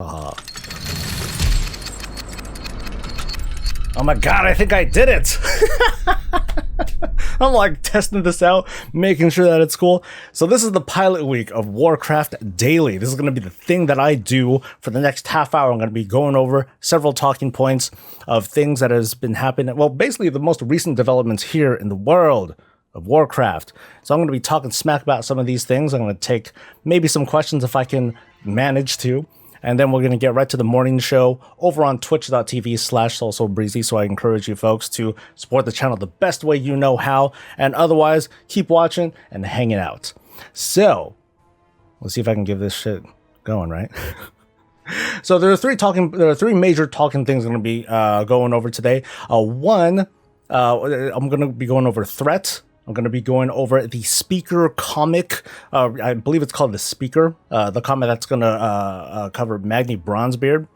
Oh my god, I think I did it! I'm like testing this out, making sure that it's cool. So this is the pilot week of Warcraft Daily. This is going to be the thing that I do for the next half hour. I'm going to be going over several talking points of things that has been happening. Well, basically the most recent developments here in the world of Warcraft. So I'm going to be talking smack about some of these things. I'm going to take maybe some questions if I can manage to. And then we're going to get right to the morning show over on twitch.tv/SoulSoulBreezy. So I encourage you folks to support the channel the best way you know how. And otherwise, keep watching and hanging out. So, let's see if I can give this shit going, right? So there are three major talking things I'm going to be going over today. One, I'm going to be going over threat. I'm going to be going over the Speaker comic. I believe it's called The Speaker, the comic that's going to cover Magni Bronzebeard,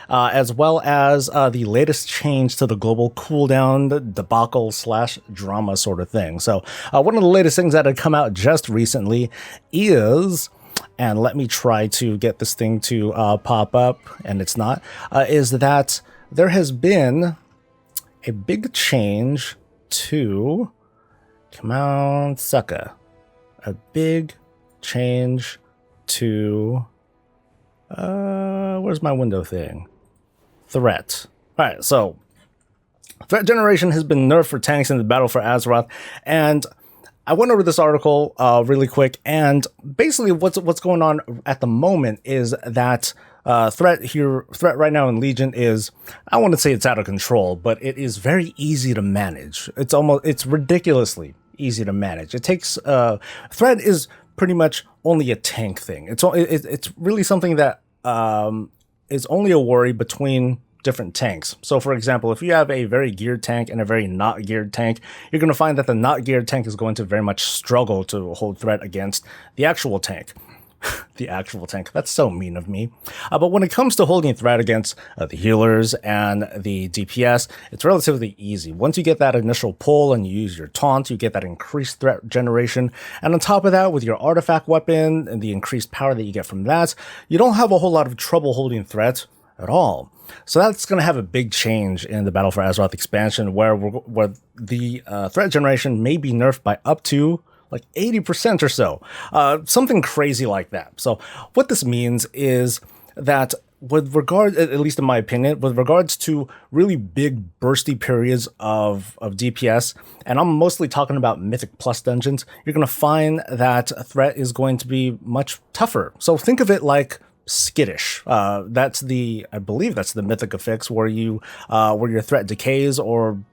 as well as the latest change to the global cooldown debacle / drama sort of thing. So one of the latest things that had come out just recently is, and let me try to get this thing to pop up, and it's not, is that there has been a big change to... Come on, sucker. A big change to... where's my window thing? Threat. Alright, so... Threat generation has been nerfed for tanks in the battle for Azeroth, and I went over this article really quick, and basically what's going on at the moment is that threat right now in Legion is, I want to say it's out of control, but it is very easy to manage. It's ridiculously easy to manage. It takes threat is pretty much only a tank thing. It's really something that is only a worry between different tanks. So for example, if you have a very geared tank and a very not geared tank, you're going to find that the not geared tank is going to very much struggle to hold threat against the actual tank. The actual tank. That's so mean of me. But when it comes to holding threat against the healers and the DPS, it's relatively easy. Once you get that initial pull and you use your taunt, you get that increased threat generation. And on top of that, with your artifact weapon and the increased power that you get from that, you don't have a whole lot of trouble holding threat at all. So that's going to have a big change in the Battle for Azeroth expansion, where the threat generation may be nerfed by up to like 80% or so, something crazy like that. So what this means is that with regard, at least in my opinion, with regards to really big bursty periods of DPS, and I'm mostly talking about Mythic Plus dungeons, you're going to find that threat is going to be much tougher. So think of it like skittish. I believe that's the mythic affix where your threat decays or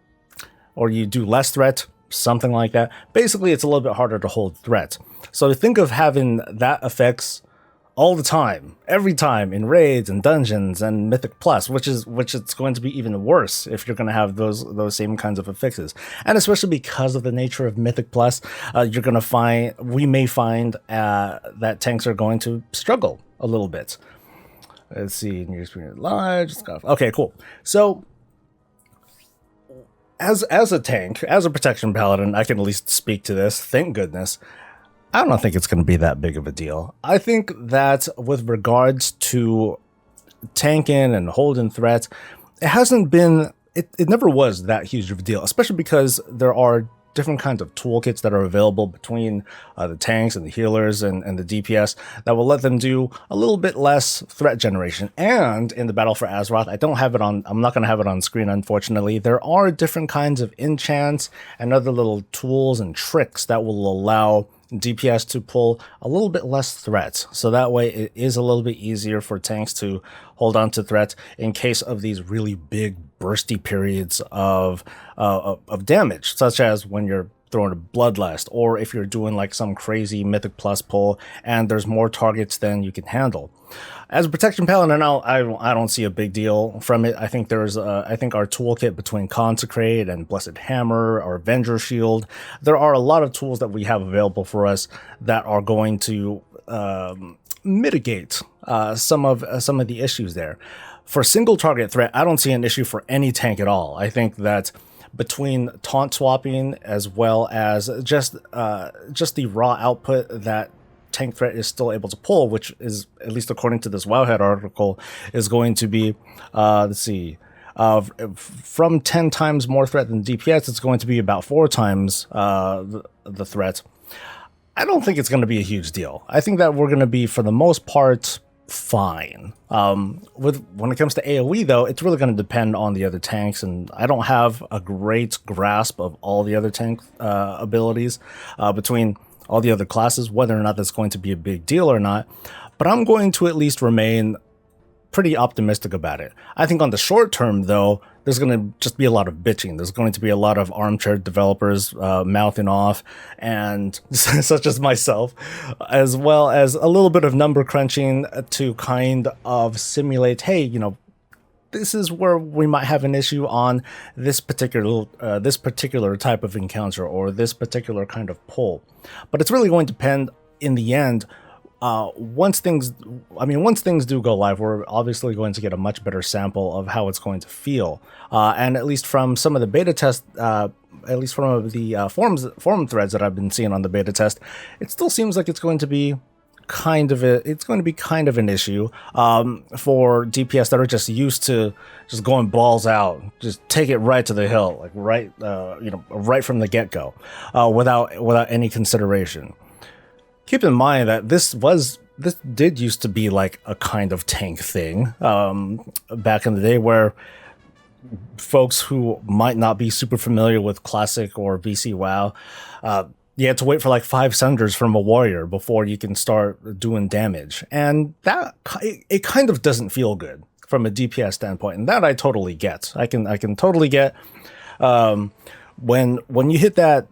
you do less threat. Something like that. Basically, it's a little bit harder to hold threat. So think of having that effects all the time, every time in raids and dungeons and Mythic Plus, which it's going to be even worse if you're going to have those same kinds of affixes. And especially because of the nature of Mythic Plus, we may find that tanks are going to struggle a little bit. Let's see, near screen live. Okay, cool. So as a tank, as a protection paladin, I can at least speak to this. Thank goodness. I don't think it's going to be that big of a deal. I think that with regards to tanking and holding threats, it never was that huge of a deal, especially because there are different kinds of toolkits that are available between the tanks and the healers and the DPS that will let them do a little bit less threat generation. And in the Battle for Azeroth, I'm not going to have it on screen, unfortunately. There are different kinds of enchants and other little tools and tricks that will allow DPS to pull a little bit less threat. So that way it is a little bit easier for tanks to hold on to threat in case of these really big bursty periods of damage, such as when you're throwing a Bloodlust, or if you're doing like some crazy Mythic Plus pull and there's more targets than you can handle. As a protection paladin, I don't see a big deal from it. I think our toolkit between Consecrate and Blessed Hammer or Avenger Shield, there are a lot of tools that we have available for us that are going to mitigate some of the issues there. For single target threat, I don't see an issue for any tank at all. I think that between taunt swapping as well as just the raw output that tank threat is still able to pull, which is, at least according to this WoWhead article, is going to be, let's see, from 10 times more threat than DPS, it's going to be about 4 times the threat. I don't think it's going to be a huge deal. I think that we're going to be, for the most part, fine. When it comes to AoE, though, it's really going to depend on the other tanks, and I don't have a great grasp of all the other tank abilities between all the other classes, whether or not that's going to be a big deal or not. But I'm going to at least remain pretty optimistic about it. I think on the short term, though, there's going to just be a lot of bitching. There's going to be a lot of armchair developers mouthing off, and such as myself, as well as a little bit of number crunching to kind of simulate, hey, you know, this is where we might have an issue on this particular type of encounter or this particular kind of pull. But it's really going to depend in the end. Once things do go live, we're obviously going to get a much better sample of how it's going to feel. And at least from some of the beta test, at least from the forum threads that I've been seeing on the beta test, it still seems like it's going to be kind of an issue for DPS that are just used to just going balls out, just take it right to the hill, like right from the get-go, without any consideration. Keep in mind that this did used to be like a kind of tank thing back in the day, where folks who might not be super familiar with Classic or VC WoW, you had to wait for like 5 sunders from a warrior before you can start doing damage. And that it kind of doesn't feel good from a DPS standpoint, and that I totally get. I can totally get when you hit that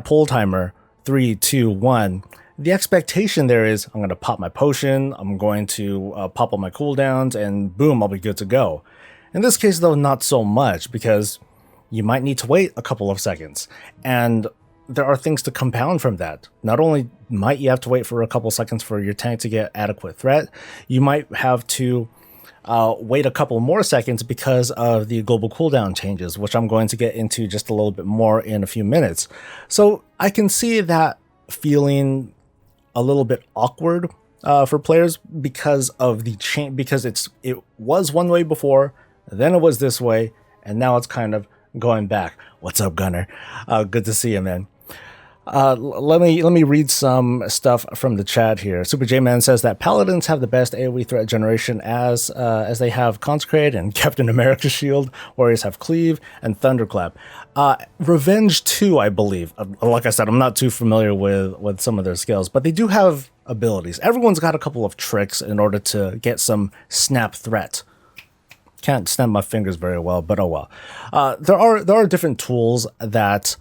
pull timer 3, 2, 1. The expectation there is I'm going to pop my potion, I'm going to pop all my cooldowns, and boom, I'll be good to go. In this case, though, not so much, because you might need to wait a couple of seconds. And there are things to compound from that. Not only might you have to wait for a couple seconds for your tank to get adequate threat, you might have to wait a couple more seconds because of the global cooldown changes, which I'm going to get into just a little bit more in a few minutes. So I can see that feeling a little bit awkward for players because of the change, because it was one way before, then it was this way, and now it's kind of going back. What's up, Gunner? Good to see you, man. Let me read some stuff from the chat here. Super J-Man says that Paladins have the best AoE threat generation as they have Consecrate and Captain America Shield. Warriors have Cleave and Thunderclap. Revenge 2, I believe. Like I said, I'm not too familiar with some of their skills, but they do have abilities. Everyone's got a couple of tricks in order to get some snap threat. Can't snap my fingers very well, but oh well. There are different tools that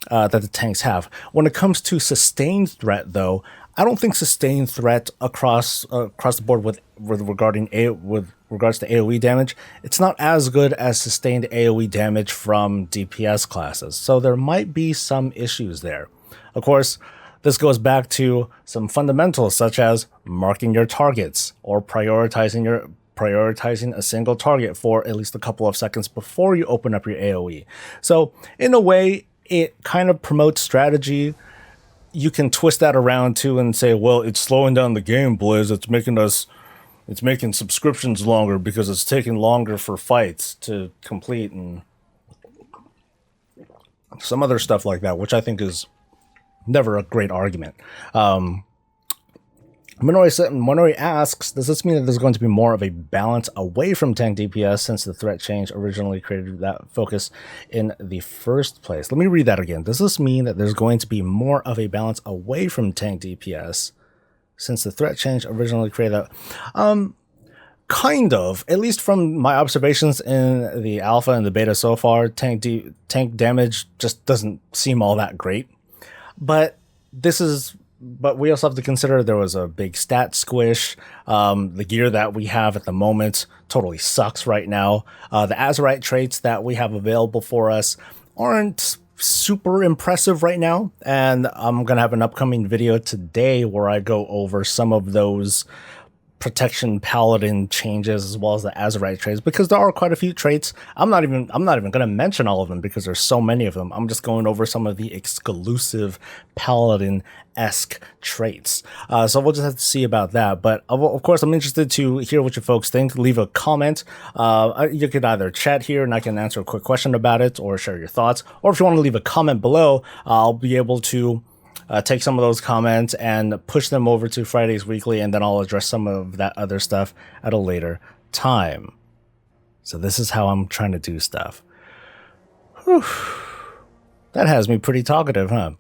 the tanks have. When it comes to sustained threat, though, I don't think sustained threat across the board with regards to AoE damage, it's not as good as sustained AoE damage from DPS classes. So there might be some issues there. Of course, this goes back to some fundamentals such as marking your targets or prioritizing a single target for at least a couple of seconds before you open up your AoE. So in a way, it kind of promotes strategy. You can twist that around too and say, well, it's slowing down the game, Blizz. It's making subscriptions longer because it's taking longer for fights to complete and some other stuff like that, which I think is never a great argument. Minori asks, does this mean that there's going to be more of a balance away from tank DPS since the threat change originally created that focus in the first place? Let me read that again. Does this mean that there's going to be more of a balance away from tank DPS since the threat change originally created that? Kind of. At least from my observations in the alpha and the beta so far, tank damage just doesn't seem all that great. But we also have to consider there was a big stat squish. The gear that we have at the moment totally sucks right now. The Azeroth traits that we have available for us aren't super impressive right now. And I'm going to have an upcoming video today where I go over some of those protection paladin changes as well as the Azerite traits, because there are quite a few traits. I'm not even going to mention all of them because there's so many of them. I'm just going over some of the exclusive paladin-esque traits. So we'll just have to see about that. But of course, I'm interested to hear what you folks think. Leave a comment. You could either chat here and I can answer a quick question about it, or share your thoughts. Or if you want to leave a comment below, I'll be able to take some of those comments and push them over to Friday's Weekly, and then I'll address some of that other stuff at a later time. So this is how I'm trying to do stuff. Whew. That has me pretty talkative, huh?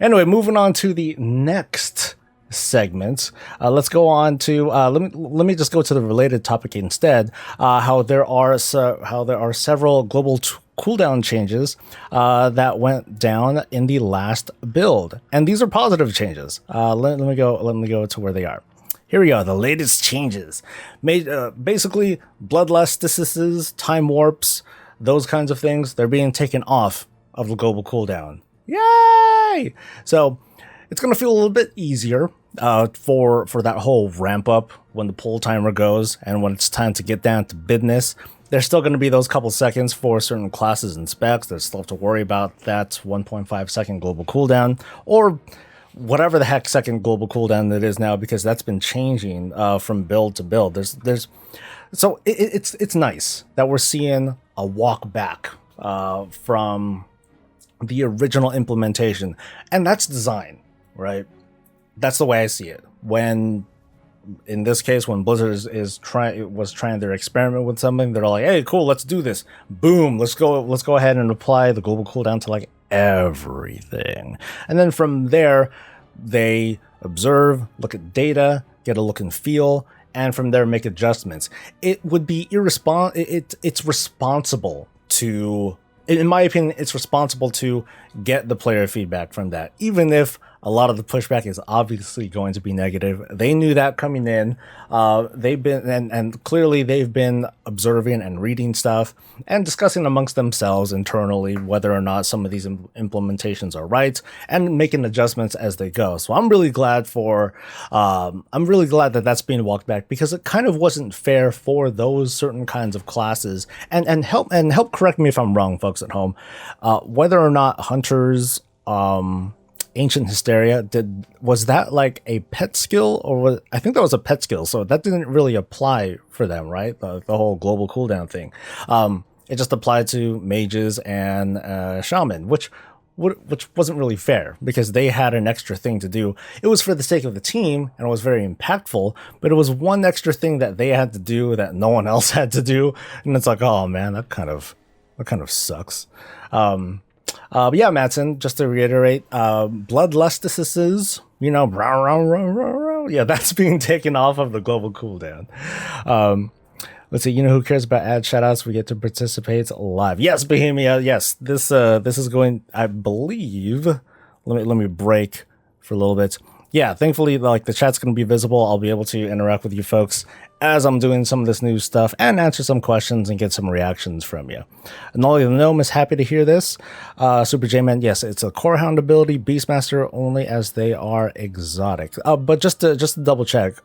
Anyway, moving on to the next segment. Let's go on to let me just go to the related topic instead. How there are several global cooldown changes that went down in the last build, and these are positive changes. Let me go to where they are. Here we go. The latest changes made basically bloodlusts, time warps, those kinds of things. They're being taken off of the global cooldown. Yay! So it's gonna feel a little bit easier for that whole ramp up when the pull timer goes and when it's time to get down to business. There's still going to be those couple seconds for certain classes and specs. There's still have to worry about that 1.5 second global cooldown, or whatever the heck second global cooldown it is now, because that's been changing from build to build. So it's nice that we're seeing a walk back from the original implementation, and that's design, right? That's the way I see it. In this case, when Blizzard was trying their experiment with something, they're like, "Hey, cool, let's do this. Boom, let's go ahead and apply the global cooldown to like everything." And then from there, they observe, look at data, get a look and feel, and from there make adjustments. It would be it's responsible to, in my opinion, it's responsible to get the player feedback from that, even if a lot of the pushback is obviously going to be negative. They knew that coming in. They've been, and clearly they've been observing and reading stuff and discussing amongst themselves internally whether or not some of these implementations are right, and making adjustments as they go. So I'm really glad that that's being walked back, because it kind of wasn't fair for those certain kinds of classes. And help correct me if I'm wrong, folks at home. Whether or not hunters, Ancient Hysteria, was that like a pet skill, or I think that was a pet skill, so that didn't really apply for them, right? The whole global cooldown thing. It just applied to mages and shaman, which wasn't really fair, because they had an extra thing to do. It was for the sake of the team, and it was very impactful, but it was one extra thing that they had to do that no one else had to do, and it's like, oh man, that kind of sucks. But yeah, Madsen, just to reiterate, bloodlusts, yeah, that's being taken off of the global cooldown. Let's see, who cares about ad shoutouts? We get to participate live. Yes, Bohemia, yes, this is going, I believe, let me break for a little bit. Yeah, thankfully, like, the chat's going to be visible. I'll be able to interact with you folks as I'm doing some of this new stuff and answer some questions and get some reactions from you. And all the Gnome is happy to hear this. Super J-Man, yes, it's a Core Hound ability, Beastmaster only, as they are exotic. But just to double check,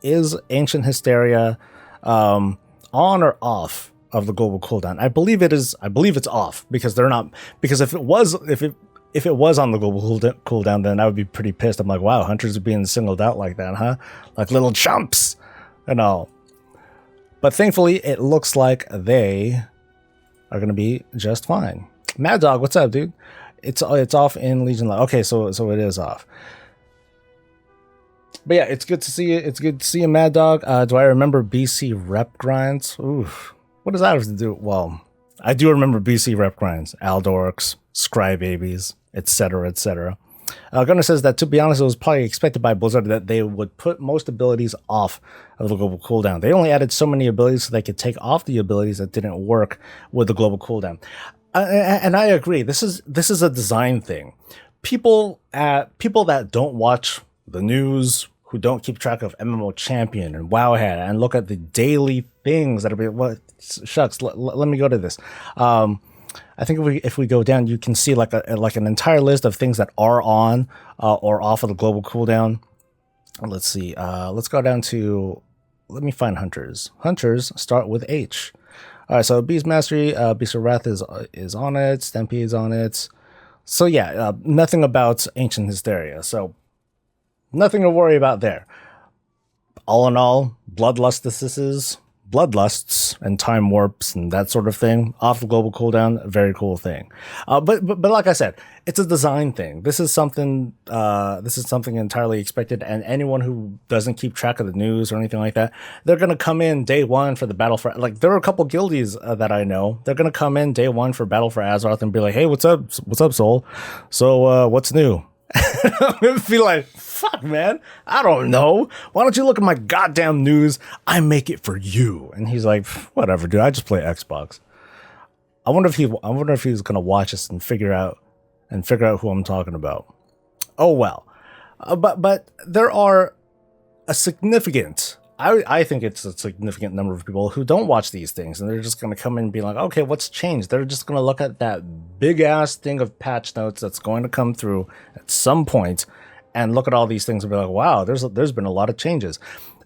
is Ancient Hysteria on or off of the global cooldown? I believe it is. I believe it's off, because they're not. Because if it was on the global cooldown, then I would be pretty pissed. I'm like, wow, hunters are being singled out like that, huh? Like little chumps and all. But thankfully, it looks like they are going to be just fine. Mad Dog, what's up, dude? It's off in Legion Live. Okay, so it is off. But yeah, it's good to see you. It's good to see you, Mad Dog. Do I remember BC rep grinds? Oof. What does that have to do? Well, I do remember BC rep grinds. Aldorks, Scry Babies, etc., etc. Gunnar says that, to be honest, it was probably expected by Blizzard that they would put most abilities off of the global cooldown. They only added so many abilities so they could take off the abilities that didn't work with the global cooldown. And I agree. This is a design thing. People that don't watch the news, who don't keep track of MMO Champion and WoWhead and look at the daily things that are what shucks. Let me go to this. I think if we go down, you can see like an entire list of things that are on or off of the global cooldown. Let's see. Let's go down to let me find hunters. Hunters start with H. All right, so Beast Mastery, Beast of Wrath is on it. Stampede is on it. So yeah, nothing about Ancient Hysteria. So nothing to worry about there. All in all, bloodlusts and time warps and that sort of thing off the global cooldown, very cool thing. But like I said, it's a design thing. This is something entirely expected, and anyone who doesn't keep track of the news or anything like that, they're gonna come in day one for the battle for, like, there are a couple guildies that I know. They're gonna come in day one for battle for Azeroth and be like, hey, what's up, Soul? So what's new? I'm gonna be like, fuck, man, I don't know. Why don't you look at my goddamn news? I make it for you. And he's like, whatever, dude. I just play Xbox. I wonder if he's gonna watch us and figure out who I'm talking about. Oh well, but there are a significant. I think it's a significant number of people who don't watch these things, and they're just going to come in and be like, okay, what's changed? They're just going to look at that big ass thing of patch notes that's going to come through at some point and look at all these things and be like, wow, there's been a lot of changes.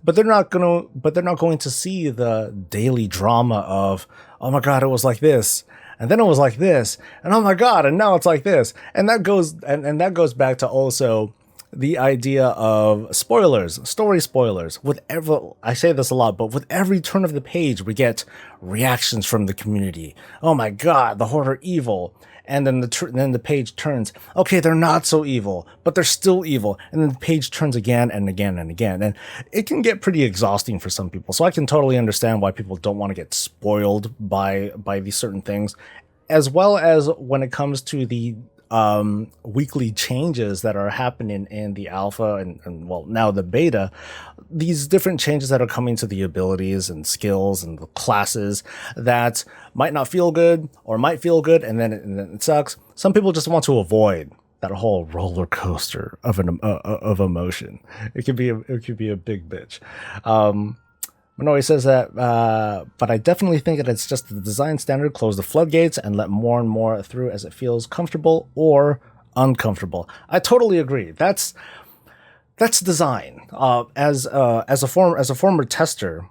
But they're not going to see the daily drama of, oh my God, it was like this. And then it was like this. And oh my God, and now it's like this. And that goes back to also the idea of spoilers, story spoilers. I say this a lot, but with every turn of the page, we get reactions from the community. Oh my God, the Horde are evil. And then the page turns. Okay, they're not so evil, but they're still evil. And then the page turns again and again and again. And it can get pretty exhausting for some people. So I can totally understand why people don't want to get spoiled by these certain things, as well as when it comes to the weekly changes that are happening in the alpha and well, now the beta. These different changes that are coming to the abilities and skills and the classes that might not feel good or might feel good, and then it sucks. Some people just want to avoid that whole roller coaster of of emotion. It could be a big bitch. Minori says that, but I definitely think that it's just the design standard. Close the floodgates and let more and more through as it feels comfortable or uncomfortable. I totally agree. That's design. As a former tester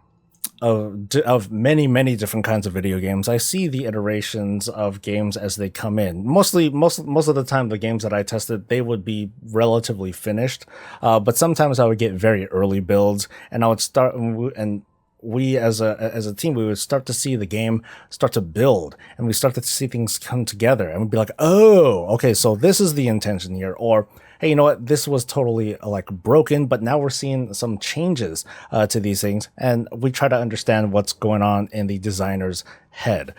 of many different kinds of video games, I see the iterations of games as they come in. Most of the time, the games that I tested, they would be relatively finished, but sometimes I would get very early builds, and I would start and we as a team, we would start to see the game start to build, and we start to see things come together, and we'd be like, oh, okay, so this is the intention here, or hey, you know what, this was totally like broken, but now we're seeing some changes to these things, and we try to understand what's going on in the designer's head.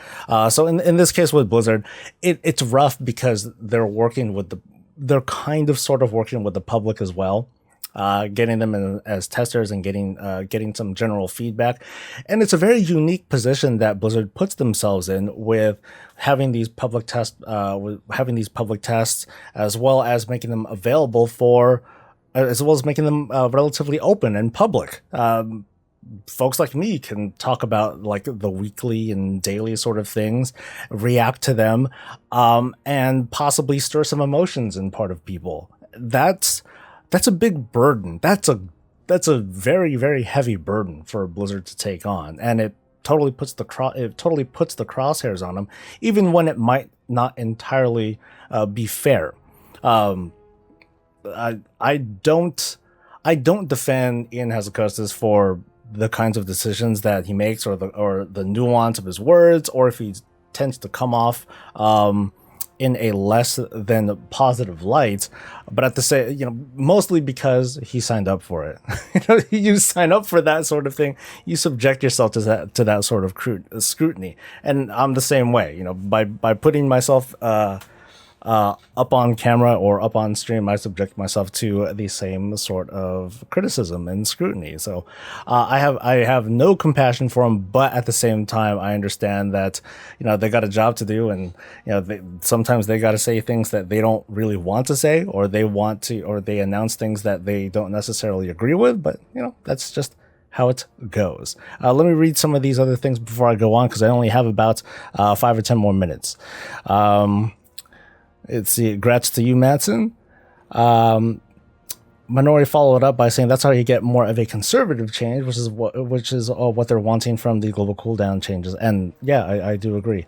So in this case with Blizzard, it's rough because they're kind of sort of working with the public as well. Getting them as testers and getting some general feedback, and it's a very unique position that Blizzard puts themselves in with having these public tests, as well as making them available relatively open and public. Folks like me can talk about like the weekly and daily sort of things, react to them, and possibly stir some emotions in part of people. That's a big burden. That's a very, very heavy burden for Blizzard to take on, and it totally puts the crosshairs on them, even when it might not entirely be fair. I don't defend Ian Hazzikostas for the kinds of decisions that he makes, or the nuance of his words, or if he tends to come off in a less than positive light, but at the same, mostly because he signed up for it. You sign up for that sort of thing, you subject yourself to that sort of scrutiny, and I'm the same way. By putting myself up on camera or up on stream, I subject myself to the same sort of criticism and scrutiny. So I have no compassion for them, but at the same time, I understand that they got a job to do, and sometimes they got to say things that they don't really want to say, or they announce things that they don't necessarily agree with. But that's just how it goes. Let me read some of these other things before I go on, because I only have about 5 or 10 more minutes. Congrats to you, Madsen. Minori followed up by saying that's how you get more of a conservative change, which is what they're wanting from the global cooldown changes. And yeah, I do agree.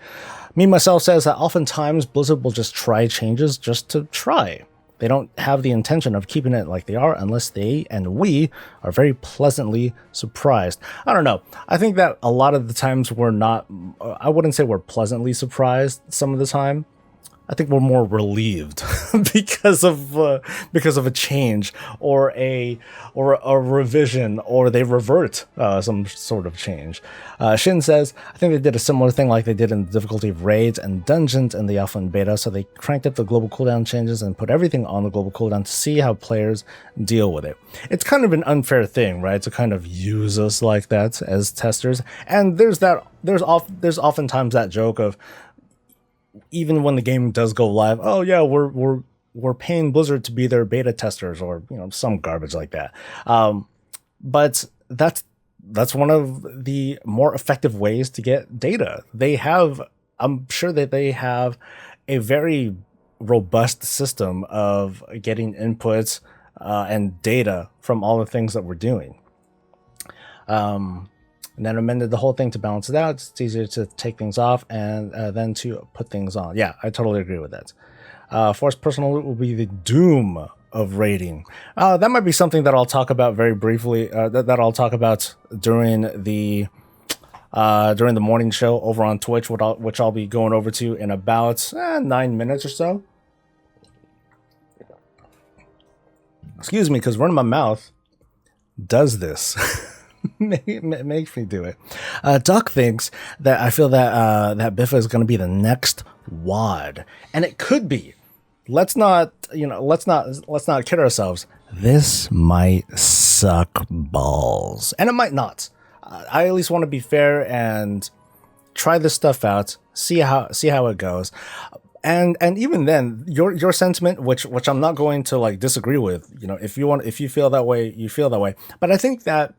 Me myself says that oftentimes Blizzard will just try changes just to try. They don't have the intention of keeping it like they are unless they and we are very pleasantly surprised. I don't know. I think that a lot of the times we're not, I wouldn't say we're pleasantly surprised some of the time. I think we're more relieved because of a change or a revision, or they revert some sort of change. Shin says, I think they did a similar thing like they did in the difficulty of raids and dungeons in the alpha and beta. So they cranked up the global cooldown changes and put everything on the global cooldown to see how players deal with it. It's kind of an unfair thing, right? To kind of use us like that as testers. And there's oftentimes that joke of, even when the game does go live, oh yeah, we're paying Blizzard to be their beta testers, or some garbage like that. But that's one of the more effective ways to get data. I'm sure that they have a very robust system of getting inputs and data from all the things that we're doing. And then amended the whole thing to balance it out. It's easier to take things off and then to put things on. Yeah, I totally agree with that. Forced personal loot will be the doom of raiding. That might be something that I'll talk about very briefly. That I'll talk about during the morning show over on Twitch, which I'll be going over to in about 9 minutes or so. Excuse me, because running my mouth does this. Makes me do it. Duck thinks that I feel that that Biffa is going to be the next WoD, and it could be. Let's not kid ourselves. This might suck balls, and it might not. I at least want to be fair and try this stuff out, see how it goes. And even then, your sentiment, which I'm not going to disagree with. If you feel that way, you feel that way. But I think that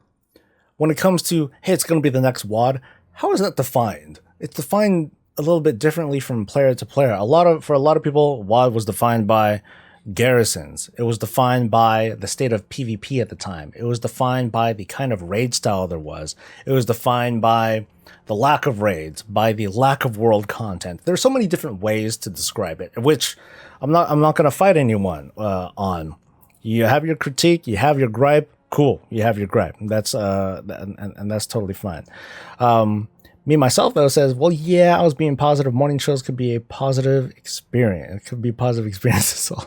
when it comes to, hey, it's going to be the next WoD, how is that defined? It's defined a little bit differently from player to player. For a lot of people, WoD was defined by garrisons. It was defined by the state of PvP at the time. It was defined by the kind of raid style there was. It was defined by the lack of raids, by the lack of world content. There's so many different ways to describe it, which I'm not going to fight anyone on. You have your critique, you have your gripe. Cool, you have your gripe. That's and that's totally fine. Me myself though says, well, yeah, I was being positive. Morning shows could be a positive experience. It could be a positive experience. So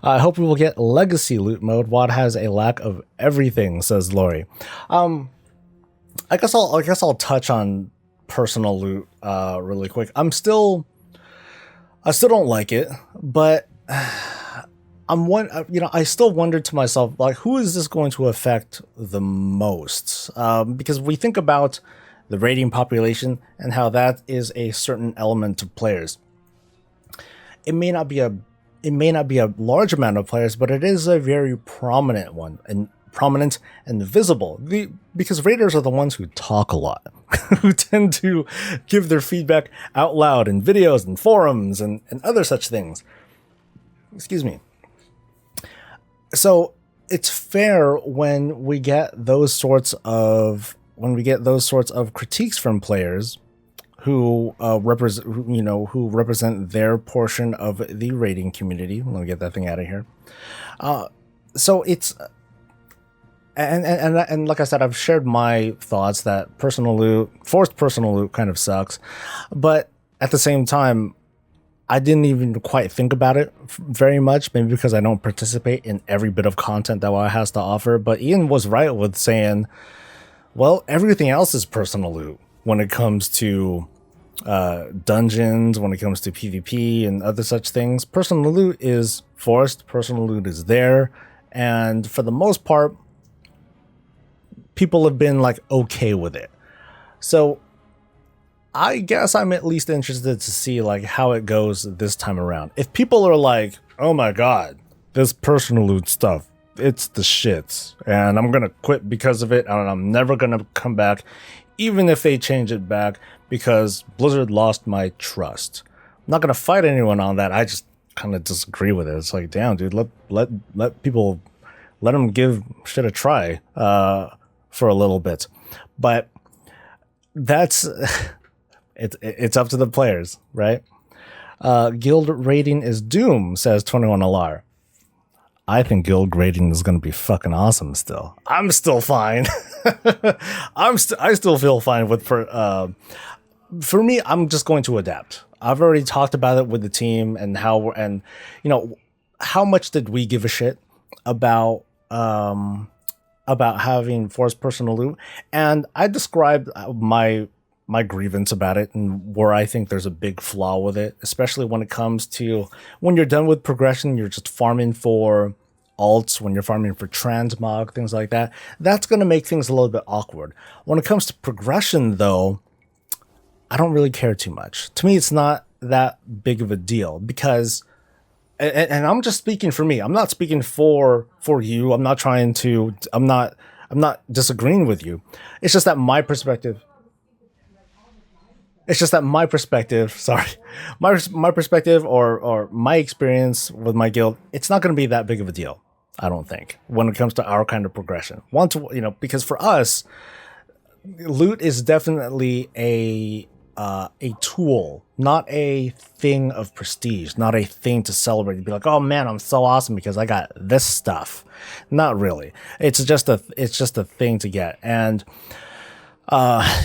I hope we will get legacy loot mode. WoD has a lack of everything, says Lori. I guess I'll touch on personal loot really quick. I still don't like it, but I still wonder to myself, who is this going to affect the most? Because we think about the raiding population and how that is a certain element of players. It may not be a large amount of players, but it is a very prominent one, and prominent and visible. Because raiders are the ones who talk a lot, who tend to give their feedback out loud in videos and forums and other such things. Excuse me. So it's fair when we get those sorts of critiques from players who represent their portion of the raiding community. Let me get that thing out of here. So it's and like I said, I've shared my thoughts that forced personal loot kind of sucks, but at the same time, I didn't even quite think about it very much, maybe because I don't participate in every bit of content that WoW has to offer. But Ian was right with saying, well, everything else is personal loot when it comes to dungeons, when it comes to PvP and other such things. Personal loot is forced, personal loot is there, and for the most part, people have been okay with it. So I guess I'm at least interested to see how it goes this time around. If people are like, oh my god, this personal loot stuff, it's the shits, and I'm gonna quit because of it, and I'm never gonna come back, even if they change it back, because Blizzard lost my trust. I'm not gonna fight anyone on that. I just kind of disagree with it. It's damn, dude, let people let them give shit a try for a little bit. But that's it's up to the players, right? Guild rating is doom, says 21LR. I think guild rating is going to be fucking awesome still. I'm still fine. I still feel fine with for me, I'm just going to adapt. I've already talked about it with the team and how how much did we give a shit about having forced personal loot, and I described my grievance about it and where I think there's a big flaw with it, especially when it comes to when you're done with progression, you're just farming for alts, when you're farming for transmog, things like that. That's going to make things a little bit awkward. When it comes to progression, though, I don't really care too much. To me, it's not that big of a deal because, and I'm just speaking for me. I'm not speaking for you. I'm not disagreeing with you. It's just that my perspective. Sorry, my perspective or my experience with my guild, it's not going to be that big of a deal, I don't think, when it comes to our kind of progression. Because for us, loot is definitely a tool, not a thing of prestige, not a thing to celebrate. You'd be like, oh man, I'm so awesome because I got this stuff. Not really. It's just a thing to get. And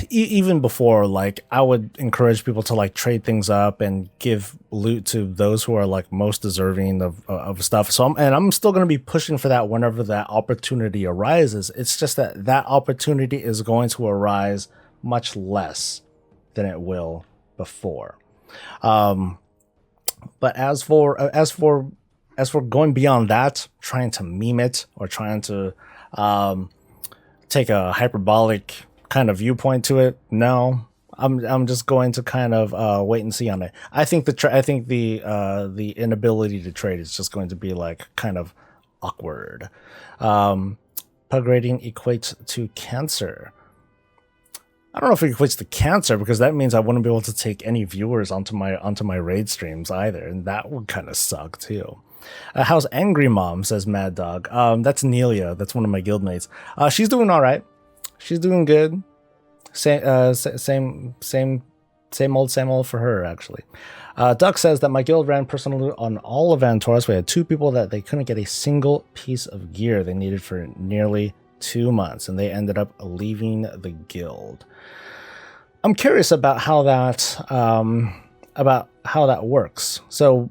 even before, like, I would encourage people to like trade things up and give loot to those who are like most deserving of stuff. So I'm still going to be pushing for that whenever that opportunity arises. It's just that opportunity is going to arise much less than it will before. But as for going beyond that, trying to meme it or trying to take a hyperbolic kind of viewpoint to it, no, I'm just going to kind of wait and see on it. I think the inability to trade is just going to be like kind of awkward. Pug rating equates to cancer. I don't know if it equates to cancer because that means I wouldn't be able to take any viewers onto my raid streams either, and that would kind of suck too. How's Angry Mom, says Mad Dog. That's Nelia. That's one of my guildmates. She's doing all right. She's doing good. Same old for her, actually. Duck says that my guild ran personal loot on all of Vantaurus. We had 2 people that they couldn't get a single piece of gear they needed for nearly 2 months, and they ended up leaving the guild. I'm curious about how that works. So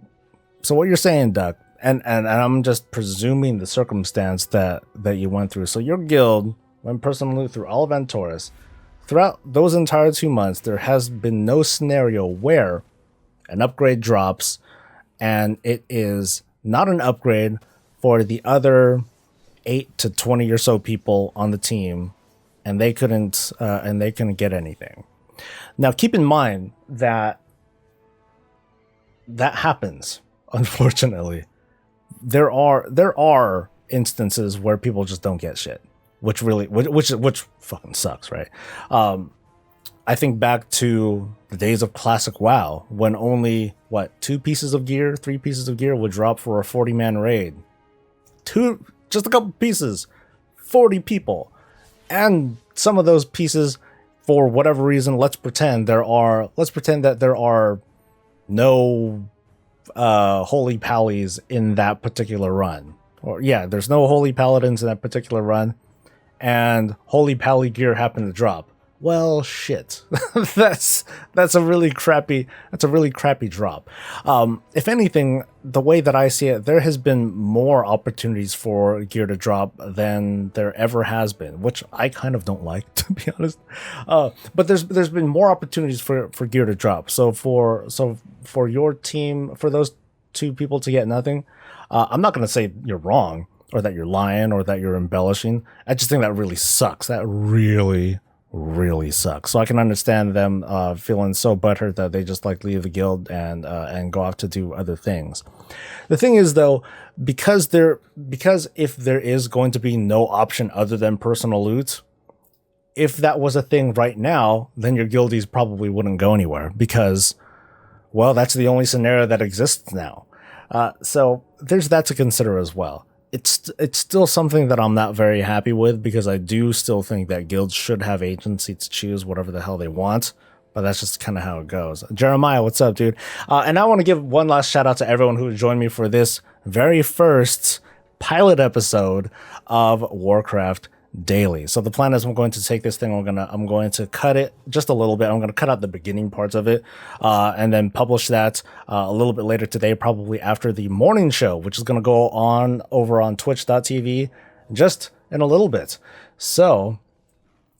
what you're saying, Duck, and I'm just presuming the circumstance that you went through. So your guild went personal loot through all of Vantaurus. Throughout those entire 2 months, there has been no scenario where an upgrade drops and it is not an upgrade for the other 8 to 20 or so people on the team, and they couldn't get anything. Now, keep in mind that happens. Unfortunately, there are instances where people just don't get shit, which fucking sucks, right? I think back to the days of classic WoW when only 2 pieces of gear, 3 pieces of gear would drop for a 40-man raid. Just a couple pieces, 40 people, and some of those pieces, for whatever reason, let's pretend that there are no holy pallies in that particular run, there's no holy paladins in that particular run, and holy pally gear happened to drop. Well, shit. that's a really crappy drop. If anything, the way that I see it, there has been more opportunities for gear to drop than there ever has been, which I kind of don't like, to be honest. But there's been more opportunities for gear to drop. So for your team, for those 2 people to get nothing, I'm not going to say you're wrong or that you're lying or that you're embellishing. I just think that really sucks. That really sucks. So I can understand them feeling so butthurt that they just like leave the guild and go off to do other things. The thing is, though, because if there is going to be no option other than personal loot, if that was a thing right now, then your guildies probably wouldn't go anywhere because, well, that's the only scenario that exists now. So there's that to consider as well. it's still something that I'm not very happy with, because I do still think that guilds should have agency to choose whatever the hell they want. But that's just kind of how it goes. Jeremiah, what's up, dude? And I want to give one last shout out to everyone who joined me for this very first pilot episode of Warcraft Daily. So the plan is I'm going to take this thing, I'm going to cut it just a little bit. I'm going to cut out the beginning parts of it, and then publish that a little bit later today, probably after the morning show, which is going to go on over on twitch.tv just in a little bit. So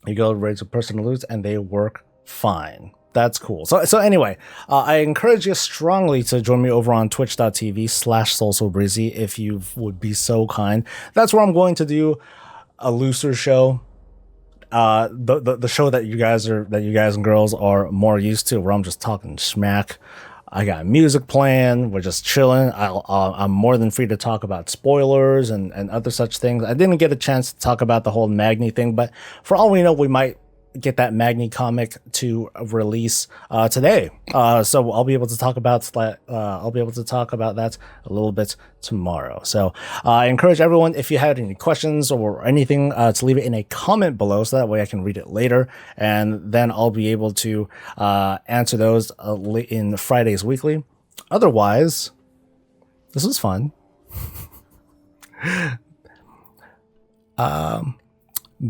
you go raise a person to lose, and they work fine. That's cool. So anyway, I encourage you strongly to join me over on twitch.tv/SoulSoBreezy if you would be so kind. That's where I'm going to do a looser show, the show that you guys and girls are more used to, where I'm just talking smack. I got music playing. We're just chilling. I'm more than free to talk about spoilers and other such things. I didn't get a chance to talk about the whole Magni thing, but for all we know, we might get that Magni comic to release today. So I'll be able to talk about that. I'll be able to talk about that a little bit tomorrow. So I encourage everyone, if you had any questions or anything, to leave it in a comment below, so that way I can read it later, and then I'll be able to answer those in Friday's weekly. Otherwise, this was fun.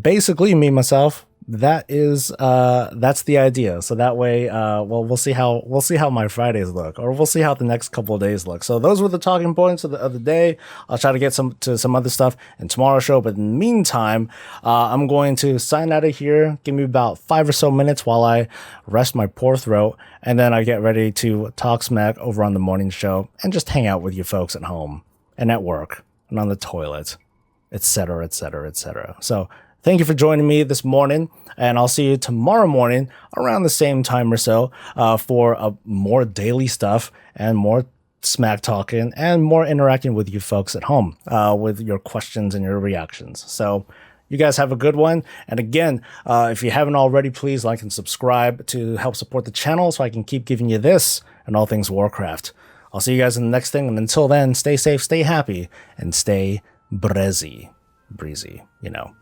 Basically, me myself. That's the idea. So that way, we'll see how my Fridays look, or we'll see how the next couple of days look. So those were the talking points of the day. I'll try to get to some other stuff in tomorrow's show, but in the meantime, I'm going to sign out of here. Give me about 5 or so minutes while I rest my poor throat, and then I get ready to talk smack over on the morning show and just hang out with you folks at home and at work and on the toilet, etc., etc., etc. So thank you for joining me this morning, and I'll see you tomorrow morning around the same time or so for more daily stuff and more smack talking and more interacting with you folks at home with your questions and your reactions. So you guys have a good one. And again, if you haven't already, please like and subscribe to help support the channel so I can keep giving you this and all things Warcraft. I'll see you guys in the next thing. And until then, stay safe, stay happy, and stay breezy, you know.